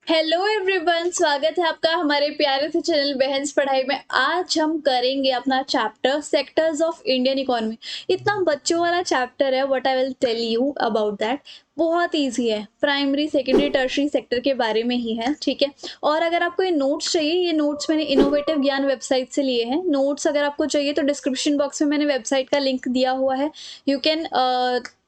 Hello everyone, स्वागत है आपका हमारे प्यारे से चैनल बहन्स पढ़ाई में। आज हम करेंगे अपना chapter sectors of Indian economy. इतना बच्चों वाला चैप्टर है, what I will tell you about that. बहुत इजी है, प्राइमरी सेकेंडरी टर्शरी सेक्टर के बारे में ही है, ठीक है। और अगर आपको ये नोट्स चाहिए, ये नोट्स मैंने इनोवेटिव ज्ञान वेबसाइट से लिए हैं। नोट्स अगर आपको चाहिए तो डिस्क्रिप्शन बॉक्स में मैंने वेबसाइट का लिंक दिया हुआ है। You can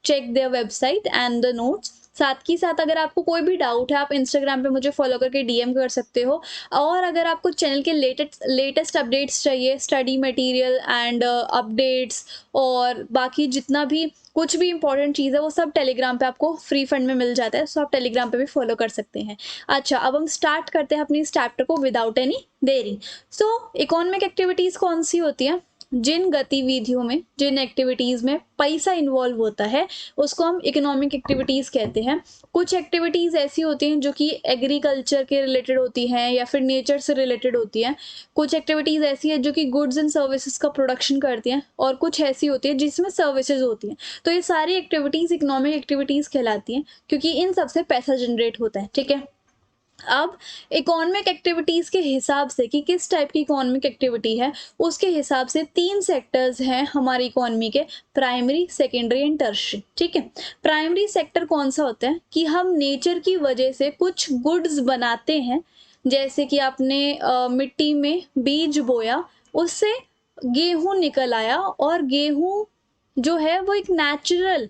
check their website and the notes. साथ ही साथ अगर आपको कोई भी डाउट है, आप इंस्टाग्राम पे मुझे फॉलो करके डीएम कर सकते हो। और अगर आपको चैनल के लेटेस्ट अपडेट्स चाहिए, स्टडी मटेरियल एंड अपडेट्स और बाकी जितना भी कुछ भी इंपॉर्टेंट चीज़ है, वो सब टेलीग्राम पे आपको फ्री फंड में मिल जाता है। सो आप टेलीग्राम पे भी फॉलो कर सकते हैं। अच्छा, अब हम स्टार्ट करते हैं अपनी इस चैप्टर को विदाउट एनी देरी। सो इकोनॉमिक एक्टिविटीज़ कौन सी होती हैं? जिन गतिविधियों में, जिन एक्टिविटीज़ में पैसा इन्वॉल्व होता है, उसको हम इकोनॉमिक एक्टिविटीज़ कहते हैं। कुछ एक्टिविटीज़ ऐसी होती हैं जो कि एग्रीकल्चर के रिलेटेड होती हैं या फिर नेचर से रिलेटेड होती हैं। कुछ एक्टिविटीज़ ऐसी है जो कि गुड्स एंड सर्विसेज का प्रोडक्शन करती हैं, और कुछ ऐसी होती है जिसमें सर्विसेज होती हैं। तो ये सारी एक्टिविटीज़ इकोनॉमिक एक्टिविटीज़ कहलाती हैं, क्योंकि इन सबसे पैसा जनरेट होता है, ठीक है। अब इकोनॉमिक एक्टिविटीज़ के हिसाब से कि किस टाइप की इकोनॉमिक एक्टिविटी है, उसके हिसाब से 3 सेक्टर्स हैं हमारी इकोनॉमी के: प्राइमरी, सेकेंडरी एंड टर्शियरी, ठीक है। प्राइमरी सेक्टर कौन सा होता है कि हम नेचर की वजह से कुछ गुड्स बनाते हैं। जैसे कि आपने मिट्टी में बीज बोया, उससे गेहूँ निकल आया, और गेहूँ जो है वो एक नेचुरल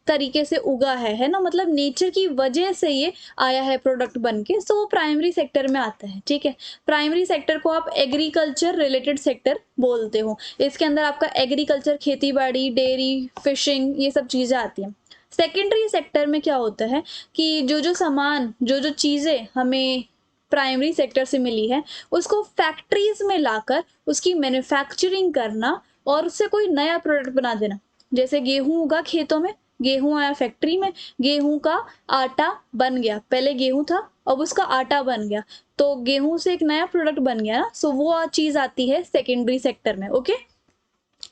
तरीके से उगा है ना, मतलब नेचर की वजह से ये आया है प्रोडक्ट बन के। सो वो प्राइमरी सेक्टर में आता है, ठीक है। प्राइमरी सेक्टर को आप एग्रीकल्चर रिलेटेड सेक्टर बोलते हो। इसके अंदर आपका एग्रीकल्चर, खेती बाड़ी, डेयरी, फिशिंग, ये सब चीज़ें आती हैं। सेकेंडरी सेक्टर में क्या होता है कि जो सामान, जो चीज़ें हमें प्राइमरी सेक्टर से मिली है, उसको फैक्ट्रीज में लाकर उसकी मैन्युफैक्चरिंग करना और उससे कोई नया प्रोडक्ट बना देना। जैसे गेहूं उगा खेतों में, गेहूं आया फैक्ट्री में, गेहूं का आटा बन गया। पहले गेहूं था, अब उसका आटा बन गया, तो गेहूं से एक नया प्रोडक्ट बन गया ना। सो वो चीज आती है सेकेंडरी सेक्टर में, ओके।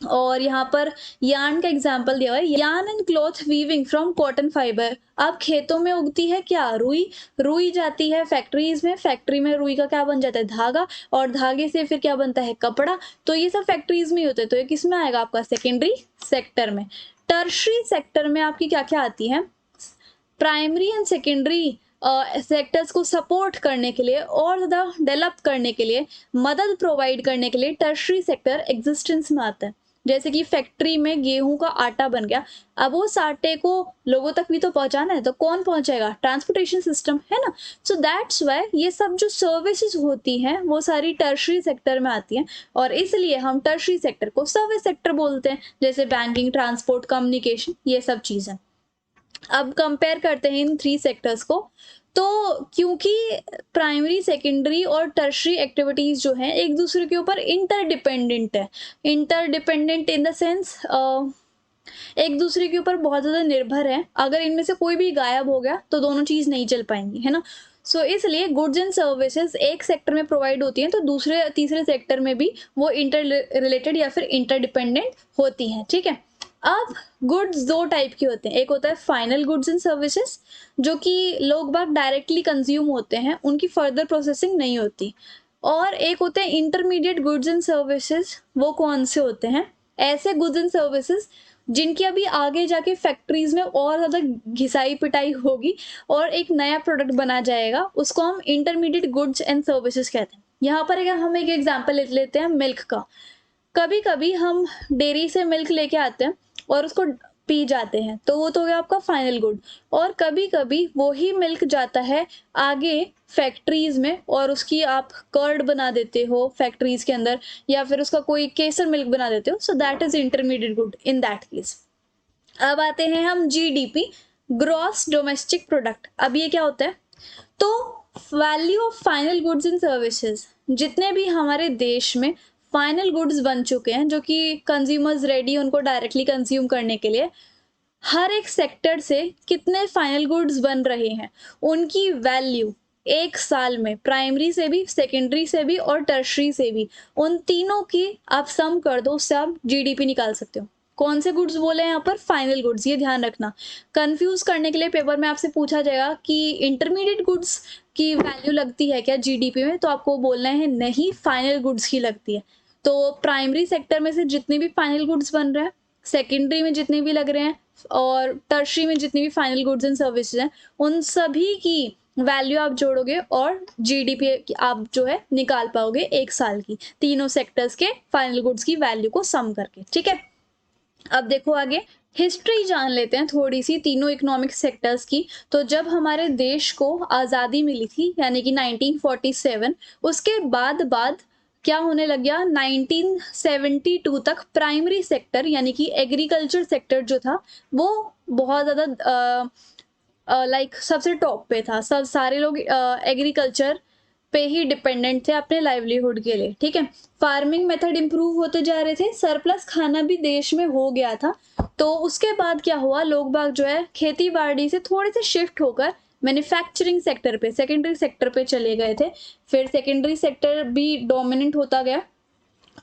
और यहाँ पर यार्न का एग्जाम्पल दिया हुआ है, yarn and cloth weaving from cotton fibre. अब खेतों में उगती है क्या? रुई। रुई जाती है फैक्ट्रीज में, फैक्ट्री में रुई का क्या बन जाता है? धागा, और धागे से फिर क्या बनता है? कपड़ा। तो ये सब फैक्ट्रीज में ही होते हैं, तो ये किस में आएगा? आपका सेकेंडरी सेक्टर में। टर्शरी सेक्टर में आपकी क्या क्या आती है? प्राइमरी एंड सेकेंडरी सेक्टर्स को सपोर्ट करने के लिए और ज़्यादा डेवलप करने के लिए, मदद प्रोवाइड करने के लिए टर्शरी सेक्टर एग्जिस्टेंस में आता है। जैसे कि फैक्ट्री में गेहूं का आटा बन गया, अब उस आटे को लोगों तक भी तो पहुंचाना है, तो कौन पहुंचाएगा? ट्रांसपोर्टेशन सिस्टम, है ना। सो दैट्स वाई ये सब जो सर्विसेज होती हैं वो सारी टर्शरी सेक्टर में आती हैं, और इसलिए हम टर्शरी सेक्टर को सर्विस सेक्टर बोलते हैं। जैसे बैंकिंग, ट्रांसपोर्ट, कम्युनिकेशन, ये सब चीज़ें। अब कंपेयर करते हैं इन 3 सेक्टर्स को। तो क्योंकि प्राइमरी, सेकेंडरी और टर्शरी एक्टिविटीज़ जो हैं एक दूसरे के ऊपर इंटरडिपेंडेंट है। इंटरडिपेंडेंट इन द सेंस एक दूसरे के ऊपर बहुत ज़्यादा निर्भर है। अगर इनमें से कोई भी गायब हो गया तो दोनों चीज़ नहीं चल पाएंगी, है ना। सो इसलिए गुड्स एंड सर्विसेज एक सेक्टर में प्रोवाइड होती हैं, तो दूसरे तीसरे सेक्टर में भी वो इंटर रिलेटेड या फिर इंटरडिपेंडेंट होती हैं, ठीक है। अब गुड्स 2 टाइप के होते हैं। एक होता है फाइनल गुड्स एंड सर्विसेज, जो कि लोग बाग डायरेक्टली कंज्यूम होते हैं, उनकी फर्दर प्रोसेसिंग नहीं होती। और एक होते हैं इंटरमीडिएट गुड्स एंड सर्विसेज। वो कौन से होते हैं? ऐसे गुड्स एंड सर्विसेज जिनकी अभी आगे जाके फैक्ट्रीज में और ज़्यादा घिसाई पिटाई होगी और एक नया प्रोडक्ट बना जाएगा, उसको हम इंटरमीडिएट गुड्स एंड सर्विसेज कहते हैं। यहाँ पर अगर हम एक एग्जांपल ले लेते हैं मिल्क का। कभी कभी हम डेयरी से मिल्क लेके आते हैं और उसको पी जाते हैं, तो वो तो हो गया आपका फाइनल गुड। और कभी कभी वो ही मिल्क जाता है आगे फैक्ट्रीज में, और उसकी आप कर्ड बना देते हो फैक्ट्रीज के अंदर, या फिर उसका कोई केसर मिल्क बना देते हो। So that is intermediate good in that case. अब आते हैं हम जीडीपी, ग्रॉस डोमेस्टिक प्रोडक्ट। अब ये क्या होता है? तो value of final goods and services, जितने भी हमारे देश में फाइनल गुड्स बन चुके हैं जो कि कंज्यूमर्स रेडी उनको डायरेक्टली कंज्यूम करने के लिए, हर एक सेक्टर से कितने फाइनल गुड्स बन रहे हैं, उनकी वैल्यू एक साल में प्राइमरी से भी, सेकेंडरी से भी और टर्शरी से भी, उन तीनों की आप सम कर दो, उससे आप जीडीपी निकाल सकते हो। कौन से गुड्स बोले हैं यहाँ पर? फाइनल गुड्स, ये ध्यान रखना। कंफ्यूज करने के लिए पेपर में आपसे पूछा जाएगा कि इंटरमीडिएट गुड्स की वैल्यू लगती है क्या जीडीपी में, तो आपको बोलना है नहीं, फाइनल गुड्स की लगती है। तो प्राइमरी सेक्टर में से जितने भी फाइनल गुड्स बन रहे हैं, सेकेंडरी में जितने भी लग रहे हैं और टर्शरी में जितने भी फाइनल गुड्स एंड सर्विसेज हैं, उन सभी की वैल्यू आप जोड़ोगे और जीडीपी आप जो है निकाल पाओगे एक साल की, तीनों सेक्टर्स के फाइनल गुड्स की वैल्यू को सम करके। ठीक है, अब देखो आगे हिस्ट्री जान लेते हैं थोड़ी सी तीनों इकोनॉमिक सेक्टर्स की। तो जब हमारे देश को आज़ादी मिली थी यानी कि 1947, उसके बाद क्या होने लग गया, 1972 तक प्राइमरी सेक्टर यानी कि एग्रीकल्चर सेक्टर जो था वो बहुत ज़्यादा लाइक सबसे टॉप पे था। सब सारे लोग एग्रीकल्चर पे ही डिपेंडेंट थे अपने लाइवलीहुड के लिए। ठीक है, फार्मिंग मेथड इंप्रूव होते जा रहे थे, सरप्लस खाना भी देश में हो गया था। तो उसके बाद क्या हुआ, लोग बाग जो है खेती बाड़ी से थोड़े से शिफ्ट होकर मैन्युफैक्चरिंग सेक्टर पे, सेकेंडरी सेक्टर पे चले गए थे। फिर सेकेंडरी सेक्टर भी डोमिनेंट होता गया,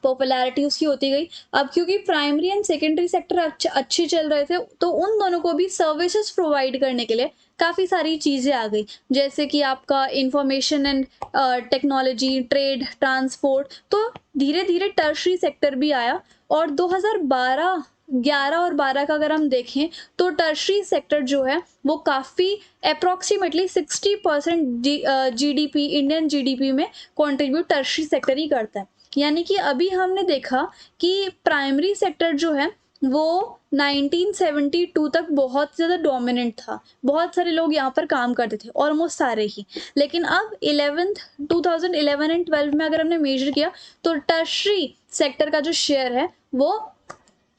पॉपुलैरिटी उसकी होती गई। अब क्योंकि प्राइमरी एंड सेकेंडरी सेक्टर अच्छे चल रहे थे, तो उन दोनों को भी सर्विसेज प्रोवाइड करने के लिए काफ़ी सारी चीज़ें आ गई, जैसे कि आपका information and technology, trade, transport. तो धीरे धीरे टर्शरी सेक्टर भी आया और 2012, 11 और 12 का अगर हम देखें तो टर्शरी सेक्टर जो है वो काफ़ी अप्रॉक्सीमेटली 60% जीडीपी, इंडियन जीडीपी में कंट्रीब्यूट टर्शरी सेक्टर ही करता है। यानी कि अभी हमने देखा कि प्राइमरी सेक्टर जो है वो 1972 तक बहुत ज़्यादा डोमिनेंट था, बहुत सारे लोग यहाँ पर काम करते थे, ऑलमोस्ट सारे ही। लेकिन अब 2011 एंड 12 में अगर हमने मेजर किया तो टर्शरी सेक्टर का जो शेयर है वो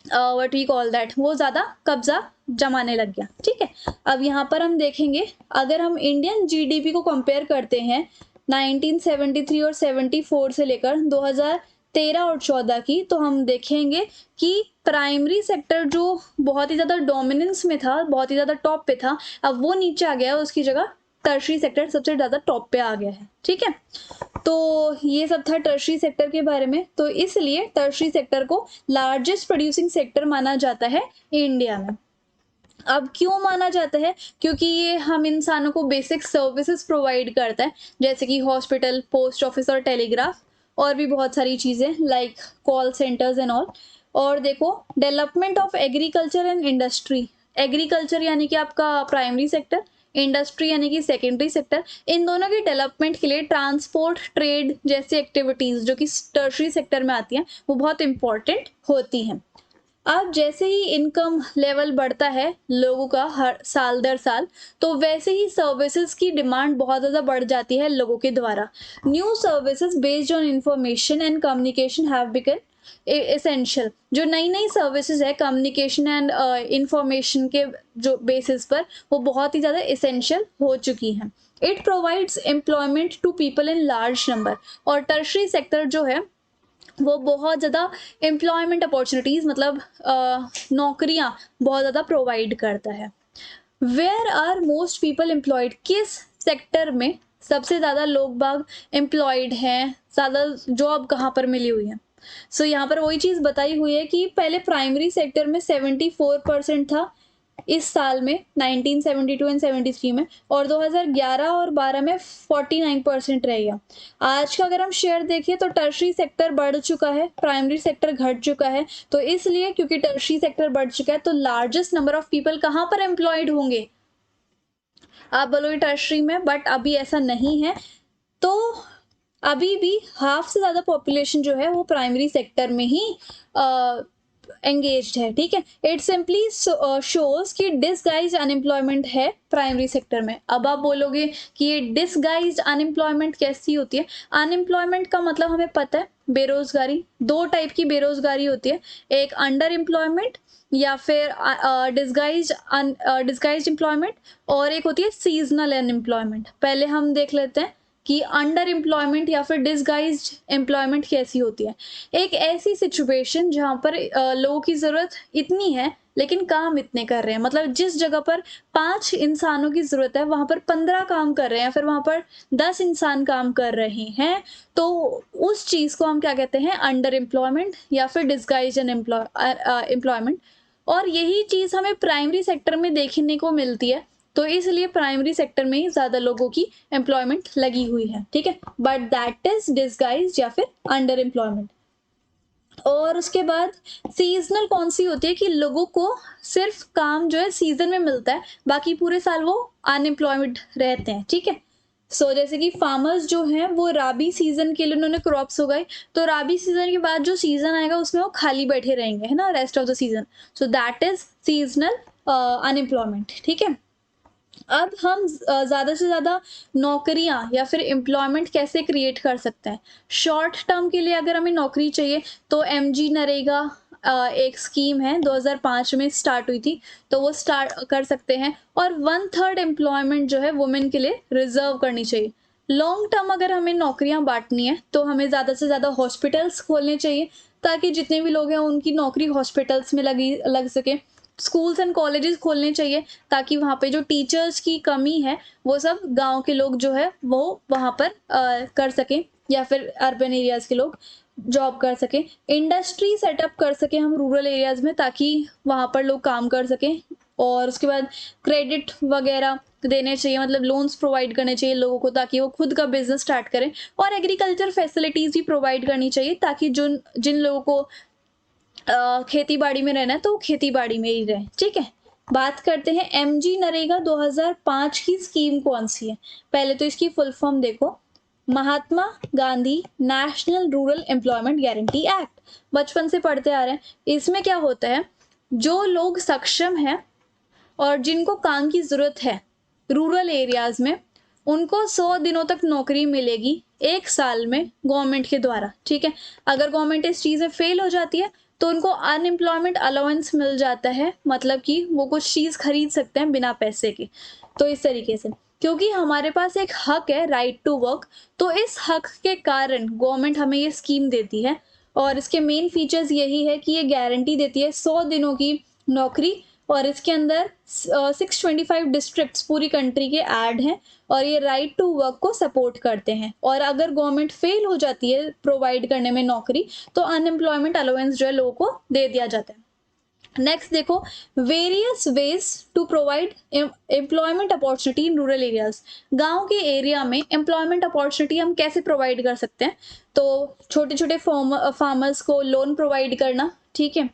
व्हाट वी कॉल दैट, वो ज़्यादा कब्जा जमाने लग गया। ठीक है, अब यहाँ पर हम देखेंगे अगर हम इंडियन जीडीपी को कंपेयर करते हैं 1973 और 74 से लेकर 2013 और 14 की, तो हम देखेंगे कि प्राइमरी सेक्टर जो बहुत ही ज़्यादा डोमिनेंस में था, बहुत ही ज़्यादा टॉप पे था, अब वो नीचे आ गया है, उसकी जगह टर्शरी सेक्टर सबसे ज़्यादा टॉप पे आ गया है। ठीक है, तो ये सब था टर्शरी सेक्टर के बारे में। तो इसलिए टर्शरी सेक्टर को लार्जेस्ट प्रोड्यूसिंग सेक्टर माना जाता है इंडिया में। अब क्यों माना जाता है, क्योंकि ये हम इंसानों को बेसिक सर्विसेज प्रोवाइड करता है, जैसे कि हॉस्पिटल, पोस्ट ऑफिस और टेलीग्राफ, और भी बहुत सारी चीज़ें like call centres and all. और देखो development of agriculture and industry, agriculture यानी कि आपका प्राइमरी सेक्टर, इंडस्ट्री यानी कि सेकेंडरी सेक्टर, इन दोनों की डेवलपमेंट के लिए ट्रांसपोर्ट, ट्रेड जैसी एक्टिविटीज़ जो कि टर्शरी सेक्टर में आती हैं वो बहुत इंपॉर्टेंट होती हैं। अब जैसे ही इनकम लेवल बढ़ता है लोगों का हर साल दर साल, तो वैसे ही सर्विसेज की डिमांड बहुत ज़्यादा बढ़ जाती है लोगों के द्वारा। New services based on information and communication have become essential. जो नई नई सर्विसेज है कम्युनिकेशन एंड इंफॉर्मेशन के जो बेसिस पर, वो बहुत ही ज़्यादा एसेंशियल हो चुकी हैं। It provides employment to people in large number, और टर्शरी सेक्टर जो है वो बहुत ज़्यादा एम्प्लॉयमेंट अपॉर्चुनिटीज़, मतलब नौकरियां बहुत ज़्यादा प्रोवाइड करता है। Where are most people employed, किस सेक्टर में सबसे ज़्यादा लोग बाग एम्प्लॉयड हैं, ज़्यादा जॉब कहाँ पर मिली हुई है। सो यहाँ पर वही चीज़ बताई हुई है कि पहले प्राइमरी सेक्टर में 74% था इस साल में 1972 एंड 73 में, और 2011 और 12 में 49% रह गया। आज का अगर हम शेयर देखिए तो टर्शरी सेक्टर बढ़ चुका है, प्राइमरी सेक्टर घट चुका है। तो इसलिए क्योंकि टर्शरी सेक्टर बढ़ चुका है तो लार्जेस्ट नंबर ऑफ पीपल कहाँ पर एम्प्लॉयड होंगे, आप बोलोगे टर्शरी में, बट अभी ऐसा नहीं है। तो अभी भी हाफ से ज़्यादा पॉपुलेशन जो है वो प्राइमरी सेक्टर में ही एंगेज्ड है। ठीक है, इट सिंपली शोज कि डिसगाइज्ड अनएम्प्लॉयमेंट है प्राइमरी सेक्टर में। अब आप बोलोगे कि ये डिसगाइज्ड अनएम्प्लॉयमेंट कैसी होती है। अनएम्प्लॉयमेंट का मतलब हमें पता है बेरोजगारी, दो टाइप की बेरोजगारी होती है, एक अंडर एम्प्लॉयमेंट या फिर डिसगाइज्ड एम्प्लॉयमेंट, और एक होती है सीजनल अनएम्प्लॉयमेंट। पहले हम देख लेते हैं कि अंडर एम्प्लॉयमेंट या फिर डिसगाइज्ड एम्प्लॉयमेंट कैसी होती है। एक ऐसी सिचुएशन जहाँ पर लोगों की ज़रूरत इतनी है लेकिन काम इतने कर रहे हैं। मतलब जिस जगह पर 5 इंसानों की ज़रूरत है, वहाँ पर 15 काम कर रहे हैं, फिर वहाँ पर 10 इंसान काम कर रहे हैं, तो उस चीज़ को हम क्या कहते हैं? अंडर एम्प्लॉयमेंट या फिर डिसगाइज्ड एम्प्लॉयमेंट। और यही चीज़ हमें प्राइमरी सेक्टर में देखने को मिलती है, तो इसलिए प्राइमरी सेक्टर में ही ज़्यादा लोगों की एम्प्लॉयमेंट लगी हुई है, ठीक है? बट दैट इज़ डिसगाइज्ड या फिर अंडर एम्प्लॉयमेंट। और उसके बाद सीज़नल कौन-सी होती है कि लोगों को सिर्फ़ काम जो है सीज़न में मिलता है, बाकी पूरे साल वो अनएम्प्लॉयमेंट रहते हैं, ठीक है? सो जैसे कि फार्मर्स जो हैं वो राबी सीज़न के लिए उन्होंने क्रॉप्स उगाई, तो राबी सीज़न के बाद जो सीज़न आएगा उसमें वो खाली बैठे रहेंगे, है ना? Rest of the season. So that is seasonal unemployment, ठीक है? अब हम ज़्यादा से ज़्यादा नौकरियाँ या फिर एम्प्लॉयमेंट कैसे क्रिएट कर सकते हैं? शॉर्ट टर्म के लिए अगर हमें नौकरी चाहिए तो एमजी नरेगा एक स्कीम है 2005 में स्टार्ट हुई थी, तो वो स्टार्ट कर सकते हैं। और 1/3 एम्प्लॉयमेंट जो है वुमेन के लिए रिज़र्व करनी चाहिए। लॉन्ग टर्म अगर हमें नौकरियाँ बाँटनी है तो हमें ज़्यादा से ज़्यादा हॉस्पिटल्स खोलने चाहिए, ताकि जितने भी लोग हैं उनकी नौकरी हॉस्पिटल्स में लग सके। स्कूल्स एंड कॉलेजेस खोलने चाहिए, ताकि वहाँ पे जो टीचर्स की कमी है वो सब गाँव के लोग जो है वो वहाँ पर कर सकें, या फिर अर्बन एरियाज़ के लोग जॉब कर सकें। इंडस्ट्री सेटअप कर सकें हम रूरल एरियाज़ में, ताकि वहाँ पर लोग काम कर सकें। और उसके बाद क्रेडिट वगैरह देने चाहिए, मतलब लोन्स प्रोवाइड करने चाहिए लोगों को, ताकि वो खुद का बिज़नेस स्टार्ट करें। और एग्रीकल्चर फैसिलिटीज़ भी प्रोवाइड करनी चाहिए, ताकि जिन लोगों को खेती-बाड़ी में रहना है तो वो खेती-बाड़ी में ही रहें, ठीक है? बात करते हैं एमजी नरेगा 2005 की स्कीम कौन-सी है? पहले तो इसकी फुल फॉर्म देखो, Mahatma Gandhi national rural employment guarantee act. बचपन से पढ़ते आ रहे हैं। इसमें क्या होता है, जो लोग सक्षम हैं और जिनको काम की ज़रूरत है रूरल एरियाज़ में, उनको 100 दिनों तक नौकरी मिलेगी 1 साल में गवर्नमेंट के द्वारा, ठीक है? अगर गवर्नमेंट इस चीज़ में फ़ेल हो जाती है तो उनको अनएम्प्लॉयमेंट अलाउंस मिल जाता है, मतलब कि वो कुछ चीज़ खरीद सकते हैं बिना पैसे के। तो इस तरीके से, क्योंकि हमारे पास एक हक है राइट टू वर्क, तो इस हक के कारण गवर्नमेंट हमें ये स्कीम देती है। और इसके मेन फीचर्स यही है कि ये गारंटी देती है 100 दिनों की नौकरी, और इसके अंदर 625 डिस्ट्रिक्ट्स पूरी कंट्री के ऐड हैं, और ये राइट टू वर्क को सपोर्ट करते हैं। और अगर गवर्नमेंट फेल हो जाती है प्रोवाइड करने में नौकरी, तो अनएम्प्लॉयमेंट अलाउंस जो है लोगों को दे दिया जाता है। नेक्स्ट देखो, various ways to provide employment opportunity in rural areas. गांव के एरिया में एम्प्लॉयमेंट अपॉर्चुनिटी हम कैसे प्रोवाइड कर सकते हैं? तो छोटे छोटे फार्मर्स को लोन प्रोवाइड करना, ठीक है,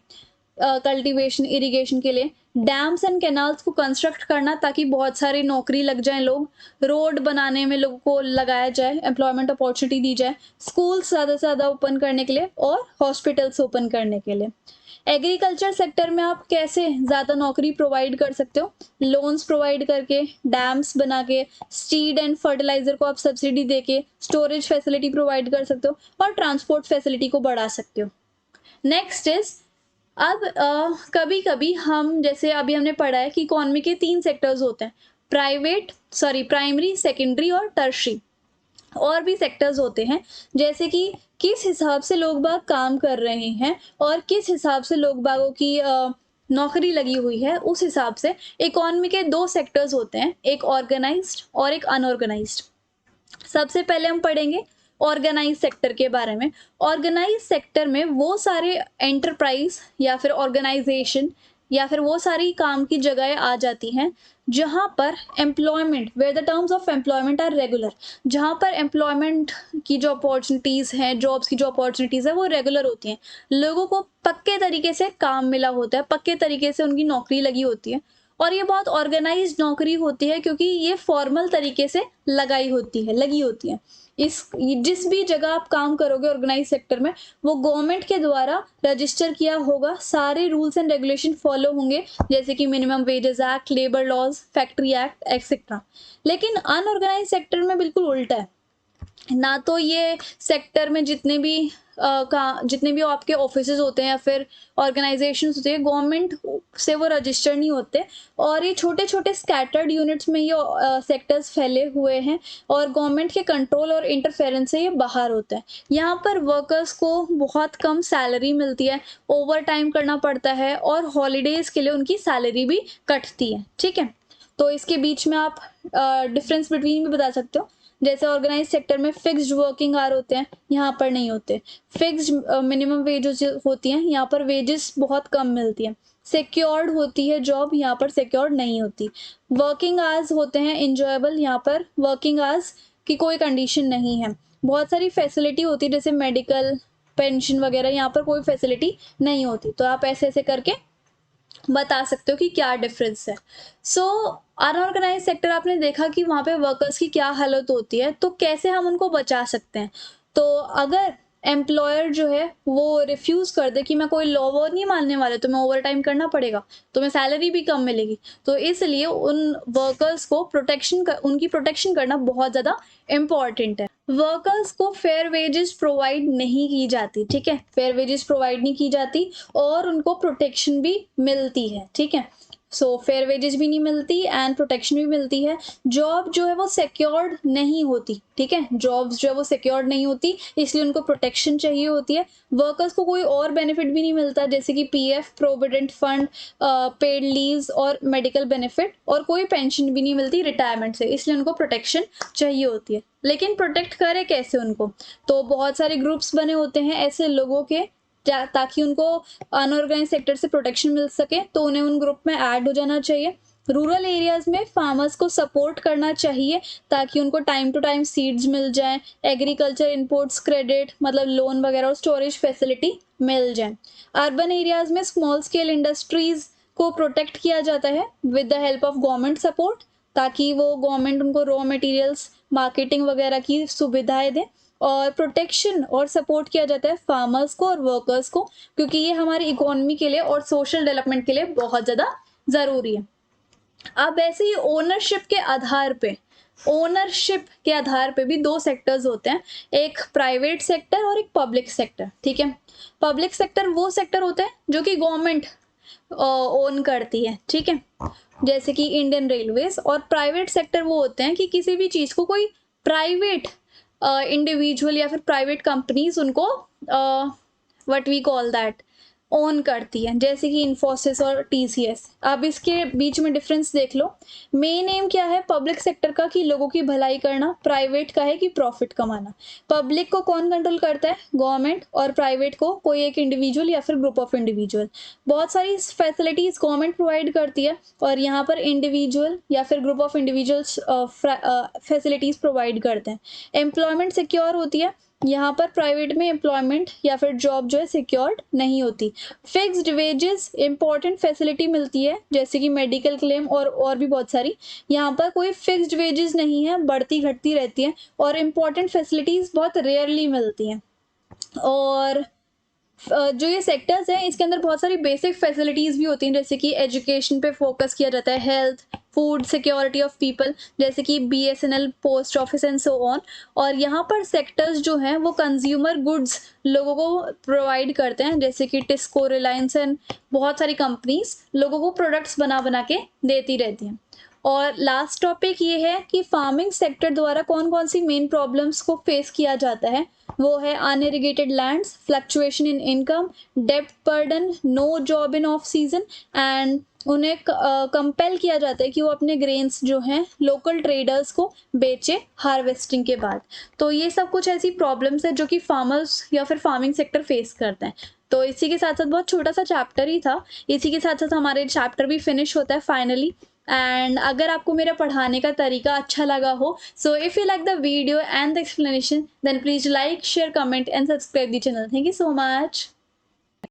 कल्टीवेशन इरिगेशन के लिए। डैम्स एंड कैनाल्स को कंस्ट्रक्ट करना, ताकि बहुत सारी नौकरी लग जाए, लोग रोड बनाने में लोगों को लगाया जाए, एम्प्लॉयमेंट अपॉर्चुनिटी दी जाए। स्कूल्स ज़्यादा से ज़्यादा ओपन करने के लिए और हॉस्पिटल्स ओपन करने के लिए। एग्रीकल्चर सेक्टर में आप कैसे ज़्यादा नौकरी प्रोवाइड कर सकते हो? लोन्स प्रोवाइड करके, डैम्स बना के, सीड एंड फर्टिलाइजर को आप सब्सिडी दे के, स्टोरेज फैसिलिटी प्रोवाइड कर सकते हो, और ट्रांसपोर्ट फैसिलिटी को बढ़ा सकते हो। नेक्स्ट इज, अब कभी कभी हम, जैसे अभी हमने पढ़ा है कि इकोनॉमी के 3 सेक्टर्स होते हैं, प्राइमरी, सेकेंडरी और टर्शरी। और भी सेक्टर्स होते हैं, जैसे कि किस हिसाब से लोग बाग काम कर रहे हैं और किस हिसाब से लोग बागों की नौकरी लगी हुई है, उस हिसाब से इकोनॉमी के 2 सेक्टर्स होते हैं, एक ऑर्गेनाइज्ड और एक अनऑर्गेनाइज्ड। सबसे पहले हम पढ़ेंगे ऑर्गेनाइज सेक्टर के बारे में। ऑर्गेनाइज सेक्टर में वो सारे एंटरप्राइज या फिर ऑर्गेनाइजेशन या फिर वो सारी काम की जगहें आ जाती हैं जहाँ पर employment, where the terms of employment are regular, जहाँ पर एम्प्लॉयमेंट की जो अपॉर्चुनिटीज़ हैं, जॉब्स की जो अपॉर्चुनिटीज़ है वो रेगुलर होती हैं। लोगों को पक्के तरीके से काम मिला होता है, पक्के तरीके से उनकी नौकरी लगी होती है, और ये बहुत ऑर्गेनाइज्ड नौकरी होती है, क्योंकि ये फॉर्मल तरीके से लगी होती है। जिस भी जगह आप काम करोगे ऑर्गेनाइज सेक्टर में, वो गवर्नमेंट के द्वारा रजिस्टर किया होगा, सारे रूल्स एंड रेगुलेशन फॉलो होंगे, जैसे कि minimum wages act, labour laws, factory act etcetera. लेकिन अनऑर्गेनाइज सेक्टर में बिल्कुल उल्टा है। ना तो ये सेक्टर में जितने भी आपके ऑफिसेज होते हैं या फिर ऑर्गेनाइजेशंस होते हैं, गवर्नमेंट से वो रजिस्टर नहीं होते, और ये छोटे छोटे स्कैटर्ड यूनिट्स में ये सेक्टर्स फैले हुए हैं, और गवर्नमेंट के कंट्रोल और इंटरफेरेंस से ये बाहर होता है। यहाँ पर वर्कर्स को बहुत कम सैलरी मिलती है, ओवर टाइम करना पड़ता है, और हॉलीडेज के लिए उनकी सैलरी भी कटती है। ठीक है, तो इसके बीच में आप डिफरेंस बिटवीन भी बता सकते हो। जैसे ऑर्गेनाइज सेक्टर में फिक्स्ड वर्किंग आवर होते हैं, यहाँ पर नहीं होते। फिक्स्ड मिनिमम वेजेस होती हैं, यहाँ पर वेजेस बहुत कम मिलती हैं। सिक्योर्ड होती है जॉब, यहाँ पर सिक्योर्ड नहीं होती। वर्किंग आवर्स होते हैं इंजॉयबल, यहाँ पर वर्किंग आवर्स की कोई कंडीशन नहीं है। बहुत सारी फैसिलिटी होती है जैसे मेडिकल, पेंशन वगैरह, यहाँ पर कोई फैसिलिटी नहीं होती। तो आप ऐसे ऐसे करके बता सकते हो कि क्या डिफरेंस है। सो अनऑर्गेनाइज सेक्टर आपने देखा कि वहाँ पे वर्कर्स की क्या हालत होती है, तो कैसे हम उनको बचा सकते हैं। तो अगर एम्प्लॉयर जो है वो रिफ्यूज़ कर दे कि मैं कोई लॉ वॉ नहीं मानने वाले, तो मैं ओवर टाइम करना पड़ेगा, तो मैं सैलरी भी कम मिलेगी, तो इसलिए उन वर्कर्स को उनकी प्रोटेक्शन करना बहुत ज़्यादा इम्पॉर्टेंट है। वर्कर्स को फेयर वेजेस प्रोवाइड नहीं की जाती, ठीक है, फेयर वेजेस प्रोवाइड नहीं की जाती, और उनको प्रोटेक्शन भी मिलती है। ठीक है, सो फेयर वेजेस भी नहीं मिलती एंड प्रोटेक्शन भी मिलती है। जॉब जो है वो सिक्योर्ड नहीं होती, ठीक है, जॉब्स जो है वो सिक्योर्ड नहीं होती, इसलिए उनको प्रोटेक्शन चाहिए होती है। वर्कर्स को कोई और बेनिफिट भी नहीं मिलता, जैसे कि PF, provident fund, paid leaves और मेडिकल बेनिफिट, और कोई पेंशन भी नहीं मिलती रिटायरमेंट से, इसलिए उनको प्रोटेक्शन चाहिए होती है। लेकिन प्रोटेक्ट करे कैसे उनको, तो बहुत सारे ग्रुप्स बने होते हैं ऐसे लोगों के, ताकि उनको अनऑर्गेनाइज सेक्टर से प्रोटेक्शन मिल सके, तो उन्हें उन ग्रुप में ऐड हो जाना चाहिए। रूरल एरियाज में फार्मर्स को सपोर्ट करना चाहिए, ताकि उनको टाइम टू टाइम सीड्स मिल जाएं, एग्रीकल्चर इनपुट्स क्रेडिट मतलब लोन वगैरह और स्टोरेज फैसिलिटी मिल जाए। अर्बन एरियाज में स्मॉल स्केल इंडस्ट्रीज को प्रोटेक्ट किया जाता है with the help of government support, ताकि वो गवर्नमेंट उनको रॉ मटेरियल्स, मार्केटिंग वगैरह की सुविधाएं दे, और प्रोटेक्शन और सपोर्ट किया जाता है फार्मर्स को और वर्कर्स को, क्योंकि ये हमारी इकोनॉमी के लिए और सोशल डेवलपमेंट के लिए बहुत ज़्यादा ज़रूरी है। अब ऐसे ही ओनरशिप के आधार पे भी दो सेक्टर्स होते हैं, एक प्राइवेट सेक्टर और एक पब्लिक सेक्टर। ठीक है, पब्लिक सेक्टर वो सेक्टर होता है जो कि गवर्नमेंट ओन करती है, ठीक है, जैसे कि इंडियन रेलवेज। और प्राइवेट सेक्टर वो होते हैं कि किसी भी चीज़ को कोई प्राइवेट इंडिविजुअल या फिर प्राइवेट कंपनीज उनको what we call that own करती है, जैसे कि इन्फोसिस और टीसीएस। अब इसके बीच में डिफरेंस देख लो। मेन एम क्या है पब्लिक सेक्टर का, कि लोगों की भलाई करना, प्राइवेट का है कि प्रॉफिट कमाना। पब्लिक को कौन कंट्रोल करता है, गवर्नमेंट, और प्राइवेट को कोई एक इंडिविजुअल या फिर ग्रुप ऑफ इंडिविजुअल। बहुत सारी फैसिलिटीज गवर्नमेंट प्रोवाइड करती है, और यहाँ पर इंडिविजुअल या फिर group of individuals facilities provide करते हैं। एम्प्लॉयमेंट सिक्योर होती है, यहाँ पर प्राइवेट में एम्प्लॉयमेंट या फिर जॉब जो है सिक्योर्ड नहीं होती। फिक्स्ड वेजेस इंपॉर्टेंट फैसिलिटी मिलती है, जैसे कि मेडिकल क्लेम और भी बहुत सारी। यहाँ पर कोई फिक्स्ड वेजेस नहीं है, बढ़ती घटती रहती है, और इम्पॉर्टेंट फैसिलिटीज़ बहुत रेयरली मिलती हैं। और जो ये सेक्टर्स हैं इसके अंदर बहुत सारी बेसिक फैसिलिटीज़ भी होती हैं, जैसे कि एजुकेशन पे फोकस किया जाता है, health, food security of people, जैसे कि BSNL, post office and so on. और यहाँ पर सेक्टर्स जो हैं वो कंज्यूमर गुड्स लोगों को प्रोवाइड करते हैं, जैसे कि टिस्को, रिलायंस एंड बहुत सारी कंपनीज लोगों को प्रोडक्ट्स बना बना के देती रहती हैं। और लास्ट टॉपिक ये है कि फार्मिंग सेक्टर द्वारा कौन कौन सी मेन प्रॉब्लम्स को फेस किया जाता है। वो है unirrigated lands, fluctuation in income, डेब्ट burden, no job in off season, and उन्हें कंपेल किया जाता है कि वो अपने ग्रेन्स जो हैं लोकल ट्रेडर्स को बेचे हार्वेस्टिंग के बाद। तो ये सब कुछ ऐसी प्रॉब्लम्स है जो कि फार्मर्स या फिर फार्मिंग सेक्टर फेस करते हैं। तो इसी के साथ साथ बहुत छोटा सा चैप्टर ही था, इसी के साथ साथ हमारे चैप्टर भी फिनिश होता है फाइनली। एंड अगर आपको मेरा पढ़ाने का तरीका अच्छा लगा हो, so if you like the video and the explanation, then please like, share, comment and subscribe the channel. Thank you so much.